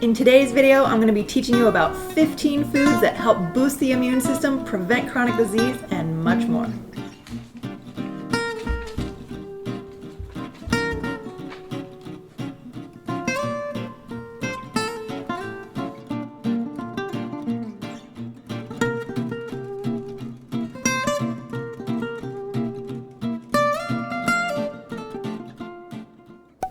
In today's video, I'm going to be teaching you about 15 foods that help boost the immune system, prevent chronic disease, and much more.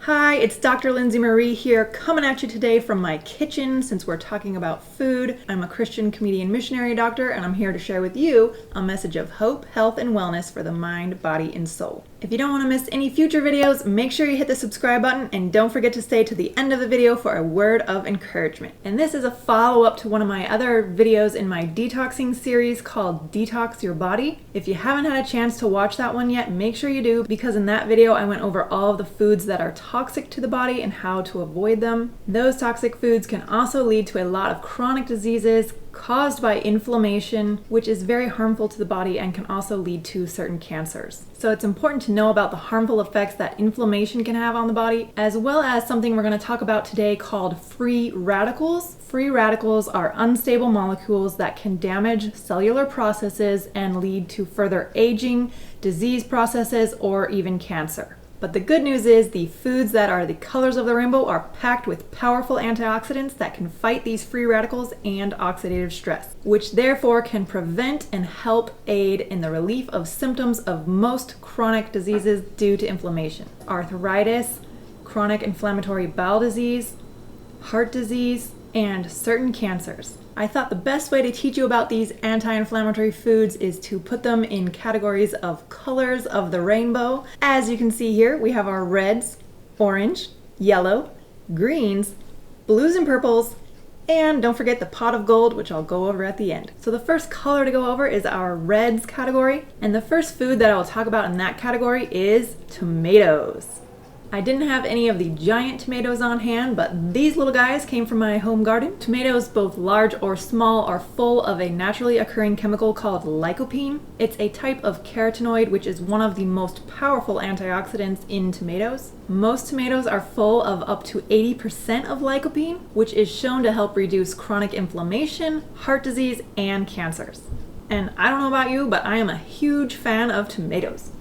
Hi, it's Dr. Lindsay Marie here, coming at you today from my kitchen since we're talking about food. I'm a Christian comedian missionary doctor, and I'm here to share with you a message of hope, health, and wellness for the mind, body, and soul. If you don't want to miss any future videos, make sure you hit the subscribe button and don't forget to stay to the end of the video for a word of encouragement. And this is a follow-up to one of my other videos in my detoxing series called Detox Your Body. If you haven't had a chance to watch that one yet, make sure you do, because in that video I went over all of the foods that are toxic to the body and how to avoid them. Those toxic foods can also lead to a lot of chronic diseases caused by inflammation, which is very harmful to the body and can also lead to certain cancers. So it's important to know about the harmful effects that inflammation can have on the body, as well as something we're going to talk about today called free radicals. Free radicals are unstable molecules that can damage cellular processes and lead to further aging, disease processes, or even cancer. But the good news is the foods that are the colors of the rainbow are packed with powerful antioxidants that can fight these free radicals and oxidative stress, which therefore can prevent and help aid in the relief of symptoms of most chronic diseases due to inflammation. Arthritis, chronic inflammatory bowel disease, heart disease, and certain cancers. I thought the best way to teach you about these anti-inflammatory foods is to put them in categories of colors of the rainbow. As you can see here, we have our reds, orange, yellow, greens, blues and purples, and don't forget the pot of gold, which I'll go over at the end. So the first color to go over is our reds category, and the first food that I will talk about in that category is tomatoes. I didn't have any of the giant tomatoes on hand, but these little guys came from my home garden. Tomatoes, both large or small, are full of a naturally occurring chemical called lycopene. It's a type of carotenoid, which is one of the most powerful antioxidants in tomatoes. Most tomatoes are full of up to 80% of lycopene, which is shown to help reduce chronic inflammation, heart disease, and cancers. And I don't know about you, but I am a huge fan of tomatoes.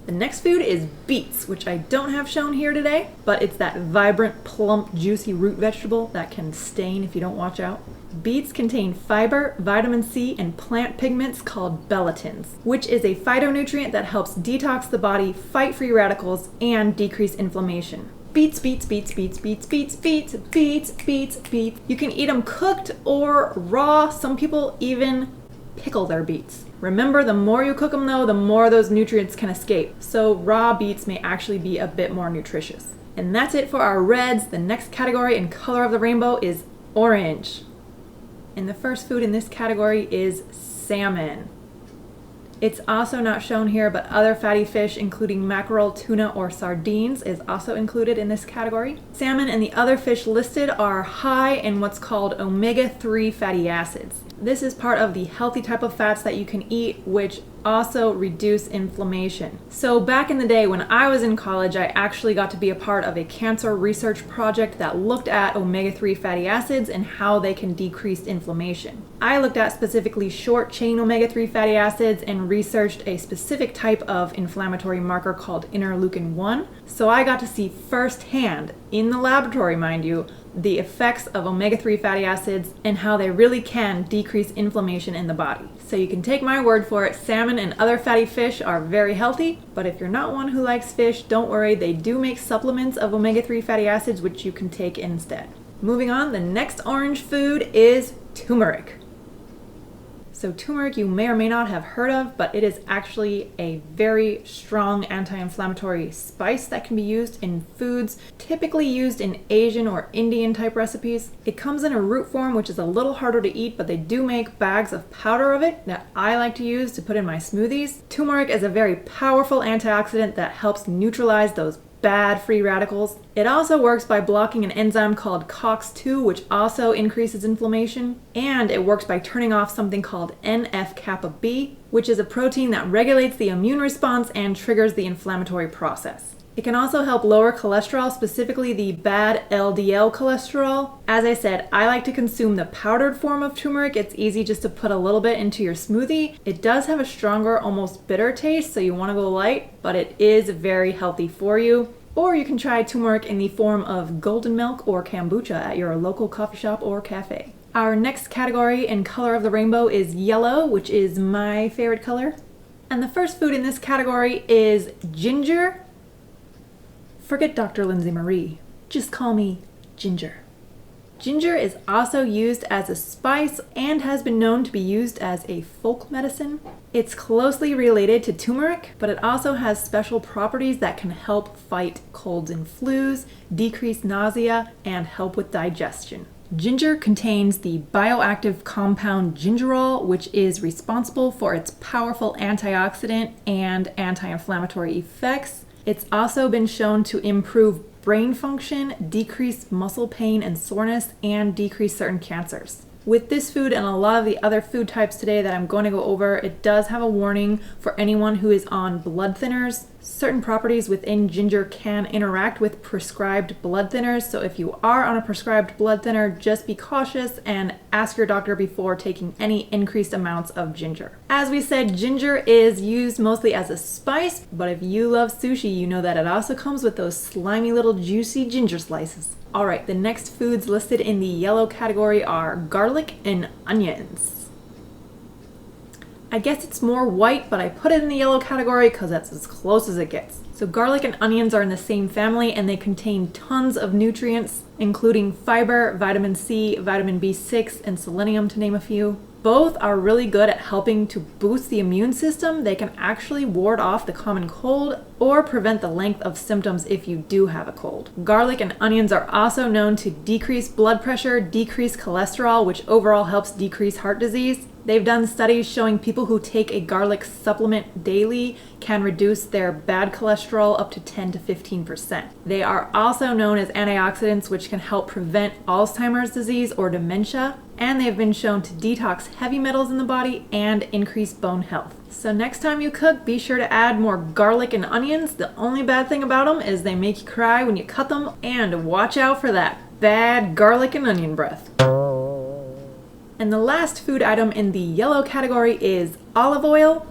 The next food is beets, which I don't have shown here today, but it's that vibrant, plump, juicy root vegetable that can stain if you don't watch out. Beets contain fiber, vitamin C, and plant pigments called bellotins, which is a phytonutrient that helps detox the body, fight free radicals, and decrease inflammation. Beets, beets, beets, beets, beets, beets, beets, beets, beets, beets. You can eat them cooked or raw. Some people even pickle their beets. Remember, the more you cook them though, the more those nutrients can escape. So raw beets may actually be a bit more nutritious. And that's it for our reds. The next category in color of the rainbow is orange. And the first food in this category is salmon. It's also not shown here, but other fatty fish, including mackerel, tuna, or sardines, is also included in this category. Salmon and the other fish listed are high in what's called omega-3 fatty acids. This is part of the healthy type of fats that you can eat, which also reduce inflammation. So back in the day when I was in college, I actually got to be a part of a cancer research project that looked at omega-3 fatty acids and how they can decrease inflammation. I looked at specifically short-chain omega-3 fatty acids and researched a specific type of inflammatory marker called interleukin-1. So I got to see firsthand, in the laboratory mind you, the effects of omega-3 fatty acids and how they really can decrease inflammation in the body. So you can take my word for it, salmon and other fatty fish are very healthy, but if you're not one who likes fish, don't worry, they do make supplements of omega-3 fatty acids which you can take instead. Moving on, the next orange food is turmeric. So turmeric you may or may not have heard of, but it is actually a very strong anti-inflammatory spice that can be used in foods, typically used in Asian or Indian type recipes. It comes in a root form, which is a little harder to eat, but they do make bags of powder of it that I like to use to put in my smoothies. Turmeric is a very powerful antioxidant that helps neutralize those bad free radicals. It also works by blocking an enzyme called COX-2, which also increases inflammation, and it works by turning off something called NF-kappa B, which is a protein that regulates the immune response and triggers the inflammatory process. It can also help lower cholesterol, specifically the bad LDL cholesterol. As I said, I like to consume the powdered form of turmeric. It's easy just to put a little bit into your smoothie. It does have a stronger, almost bitter taste, so you want to go light, but it is very healthy for you. Or you can try turmeric in the form of golden milk or kombucha at your local coffee shop or cafe. Our next category in color of the rainbow is yellow, which is my favorite color. And the first food in this category is ginger. Forget Dr. Lindsay Marie. Just call me Ginger. Ginger is also used as a spice and has been known to be used as a folk medicine. It's closely related to turmeric, but it also has special properties that can help fight colds and flus, decrease nausea, and help with digestion. Ginger contains the bioactive compound gingerol, which is responsible for its powerful antioxidant and anti-inflammatory effects. It's also been shown to improve brain function, decrease muscle pain and soreness, and decrease certain cancers. With this food and a lot of the other food types today that I'm going to go over, it does have a warning for anyone who is on blood thinners. Certain properties within ginger can interact with prescribed blood thinners, so if you are on a prescribed blood thinner, just be cautious and ask your doctor before taking any increased amounts of ginger. As we said, ginger is used mostly as a spice, but if you love sushi, you know that it also comes with those slimy little juicy ginger slices. Alright, the next foods listed in the yellow category are garlic and onions. I guess it's more white, but I put it in the yellow category because that's as close as it gets. So garlic and onions are in the same family and they contain tons of nutrients, including fiber, vitamin C, vitamin B6, and selenium, to name a few. Both are really good at helping to boost the immune system. They can actually ward off the common cold or prevent the length of symptoms if you do have a cold. Garlic and onions are also known to decrease blood pressure, decrease cholesterol, which overall helps decrease heart disease. They've done studies showing people who take a garlic supplement daily can reduce their bad cholesterol up to 10 to 15%. They are also known as antioxidants, which can help prevent Alzheimer's disease or dementia, and they've been shown to detox heavy metals in the body and increase bone health. So next time you cook, be sure to add more garlic and onions. The only bad thing about them is they make you cry when you cut them, and watch out for that bad garlic and onion breath. And the last food item in the yellow category is olive oil.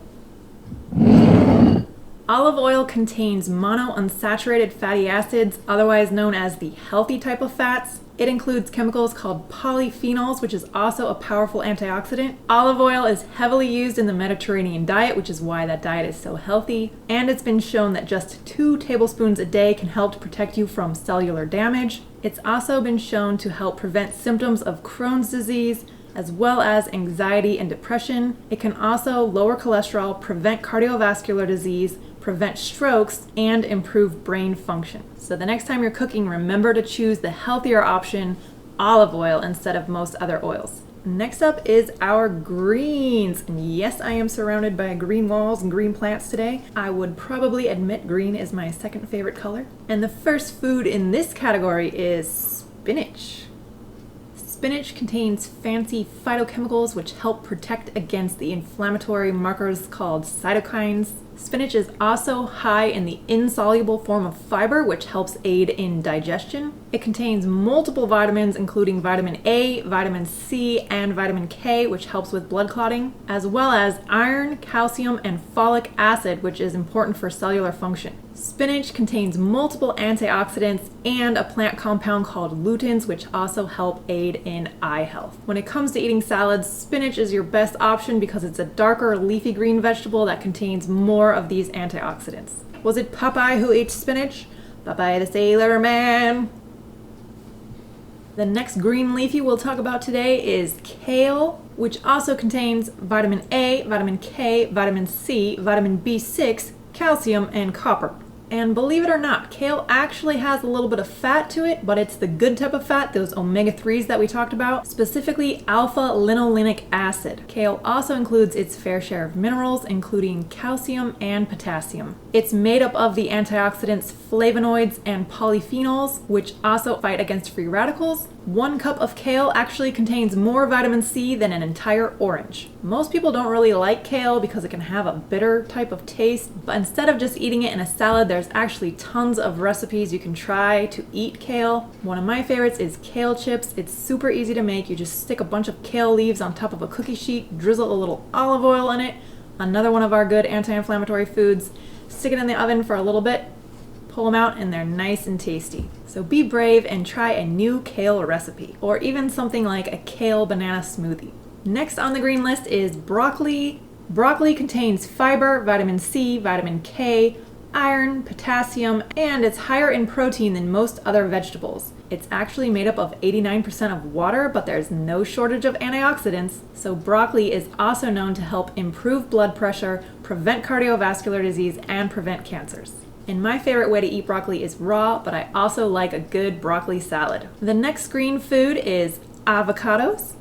Olive oil contains monounsaturated fatty acids, otherwise known as the healthy type of fats. It includes chemicals called polyphenols, which is also a powerful antioxidant. Olive oil is heavily used in the Mediterranean diet, which is why that diet is so healthy. And it's been shown that just 2 tablespoons a day can help to protect you from cellular damage. It's also been shown to help prevent symptoms of Crohn's disease, as well as anxiety and depression. It can also lower cholesterol, prevent cardiovascular disease, prevent strokes, and improve brain function. So the next time you're cooking, remember to choose the healthier option, olive oil, instead of most other oils. Next up is our greens. And yes, I am surrounded by green walls and green plants today. I would probably admit green is my second favorite color. And the first food in this category is spinach. Spinach contains fancy phytochemicals which help protect against the inflammatory markers called cytokines. Spinach is also high in the insoluble form of fiber, which helps aid in digestion. It contains multiple vitamins, including vitamin A, vitamin C, and vitamin K, which helps with blood clotting, as well as iron, calcium, and folic acid, which is important for cellular function. Spinach contains multiple antioxidants and a plant compound called luteins, which also help aid in eye health. When it comes to eating salads, spinach is your best option because it's a darker leafy green vegetable that contains more of these antioxidants. Was it Popeye who ate spinach? Popeye the Sailor Man. The next green leafy we'll talk about today is kale, which also contains vitamin A, vitamin K, vitamin C, vitamin B6, calcium, and copper. And believe it or not, kale actually has a little bit of fat to it, but it's the good type of fat, those omega-3s that we talked about, specifically alpha-linolenic acid. Kale also includes its fair share of minerals, including calcium and potassium. It's made up of the antioxidants flavonoids and polyphenols, which also fight against free radicals. 1 cup of kale actually contains more vitamin C than an entire orange. Most people don't really like kale because it can have a bitter type of taste, but instead of just eating it in a salad, there's there's actually tons of recipes you can try to eat kale. One of my favorites is kale chips. It's super easy to make. You just stick a bunch of kale leaves on top of a cookie sheet, drizzle a little olive oil in it. Another one of our good anti-inflammatory foods. Stick it in the oven for a little bit, pull them out, and they're nice and tasty. So be brave and try a new kale recipe, or even something like a kale banana smoothie. Next on the green list is broccoli. Broccoli contains fiber, vitamin C, vitamin K, iron, potassium, and it's higher in protein than most other vegetables. It's actually made up of 89% of water, but there's no shortage of antioxidants. So broccoli is also known to help improve blood pressure, prevent cardiovascular disease, and prevent cancers. And my favorite way to eat broccoli is raw, but I also like a good broccoli salad. The next green food is avocados.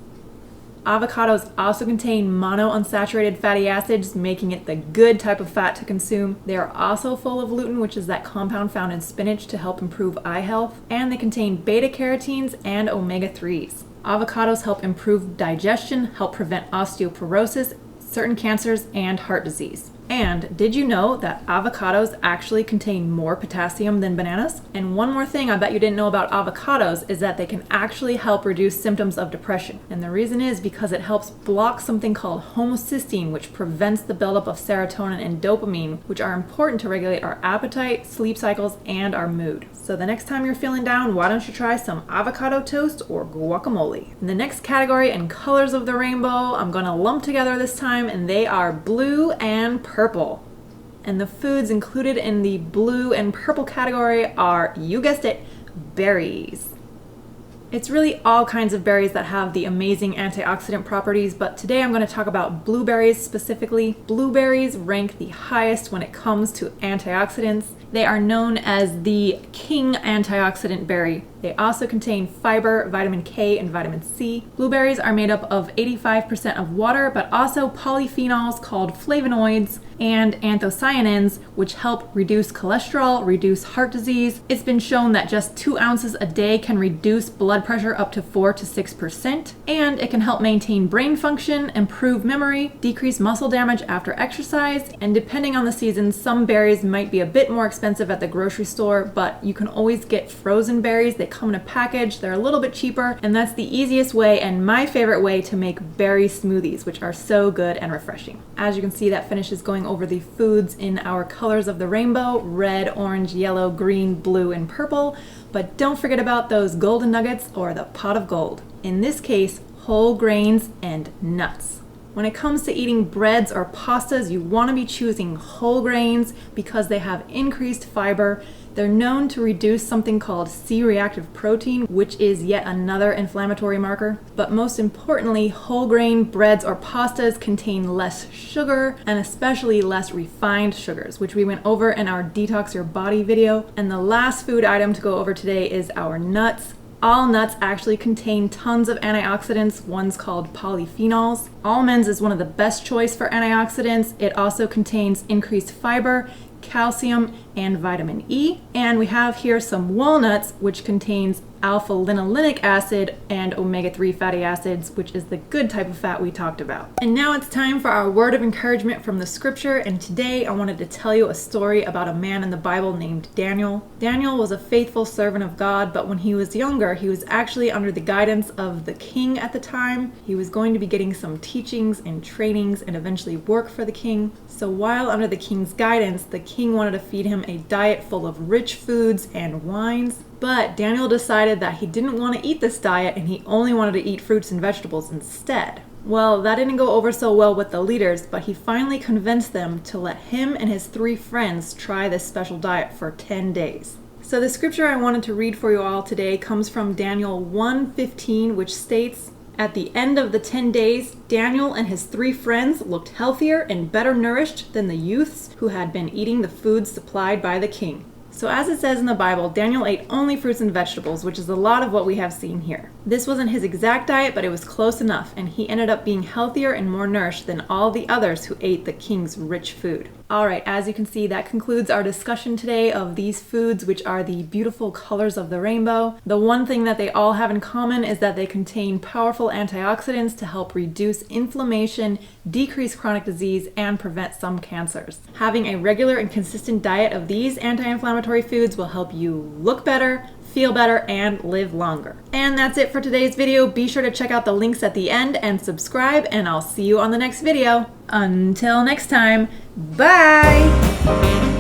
Avocados also contain monounsaturated fatty acids, making it the good type of fat to consume. They are also full of lutein, which is that compound found in spinach to help improve eye health, and they contain beta-carotenes and omega-3s. Avocados help improve digestion, help prevent osteoporosis, certain cancers, and heart disease. And did you know that avocados actually contain more potassium than bananas? And one more thing I bet you didn't know about avocados is that they can actually help reduce symptoms of depression. And the reason is because it helps block something called homocysteine, which prevents the buildup of serotonin and dopamine, which are important to regulate our appetite, sleep cycles, and our mood. So the next time you're feeling down, why don't you try some avocado toast or guacamole? In the next category and colors of the rainbow, I'm gonna lump together this time, and they are blue and purple. And the foods included in the blue and purple category are, you guessed it, berries. It's really all kinds of berries that have the amazing antioxidant properties, but today I'm going to talk about blueberries specifically. Blueberries rank the highest when it comes to antioxidants. They are known as the king antioxidant berry. They also contain fiber, vitamin K, and vitamin C. Blueberries are made up of 85% of water, but also polyphenols called flavonoids and anthocyanins, which help reduce cholesterol, reduce heart disease. It's been shown that just 2 ounces a day can reduce blood pressure up to 4 to 6%, and it can help maintain brain function, improve memory, decrease muscle damage after exercise, and depending on the season, some berries might be a bit more expensive at the grocery store, but you can always get frozen berries. They come in a package, they're a little bit cheaper, and that's the easiest way and my favorite way to make berry smoothies, which are so good and refreshing. As you can see, that finishes going over the foods in our colors of the rainbow: red, orange, yellow, green, blue, and purple. But don't forget about those golden nuggets or the pot of gold. In this case, whole grains and nuts. When it comes to eating breads or pastas, you want to be choosing whole grains because they have increased fiber. They're known to reduce something called C-reactive protein, which is yet another inflammatory marker. But most importantly, whole grain breads or pastas contain less sugar and especially less refined sugars, which we went over in our Detox Your Body video. And the last food item to go over today is our nuts. All nuts actually contain tons of antioxidants, one's called polyphenols. Almonds is one of the best choice for antioxidants. It also contains increased fiber, calcium, and vitamin E. And we have here some walnuts, which contains alpha-linolenic acid and omega-3 fatty acids, which is the good type of fat we talked about. And now it's time for our word of encouragement from the scripture. And today I wanted to tell you a story about a man in the Bible named Daniel. Daniel was a faithful servant of God, but when he was younger, he was actually under the guidance of the king at the time. He was going to be getting some teachings and trainings and eventually work for the king. So while under the king's guidance, the king wanted to feed him a diet full of rich foods and wines. But Daniel decided that he didn't want to eat this diet and he only wanted to eat fruits and vegetables instead. Well, that didn't go over so well with the leaders, but he finally convinced them to let him and his 3 friends try this special diet for 10 days. So the scripture I wanted to read for you all today comes from Daniel 1:15, which states, "At the end of the 10 days, Daniel and his 3 friends looked healthier and better nourished than the youths who had been eating the food supplied by the king." So as it says in the Bible, Daniel ate only fruits and vegetables, which is a lot of what we have seen here. This wasn't his exact diet, but it was close enough, and he ended up being healthier and more nourished than all the others who ate the king's rich food. All right, as you can see, that concludes our discussion today of these foods, which are the beautiful colors of the rainbow. The one thing that they all have in common is that they contain powerful antioxidants to help reduce inflammation, decrease chronic disease, and prevent some cancers. Having a regular and consistent diet of these anti-inflammatory foods will help you look better, feel better, and live longer. And that's it for today's video. Be sure to check out the links at the end and subscribe, and I'll see you on the next video. Until next time, bye!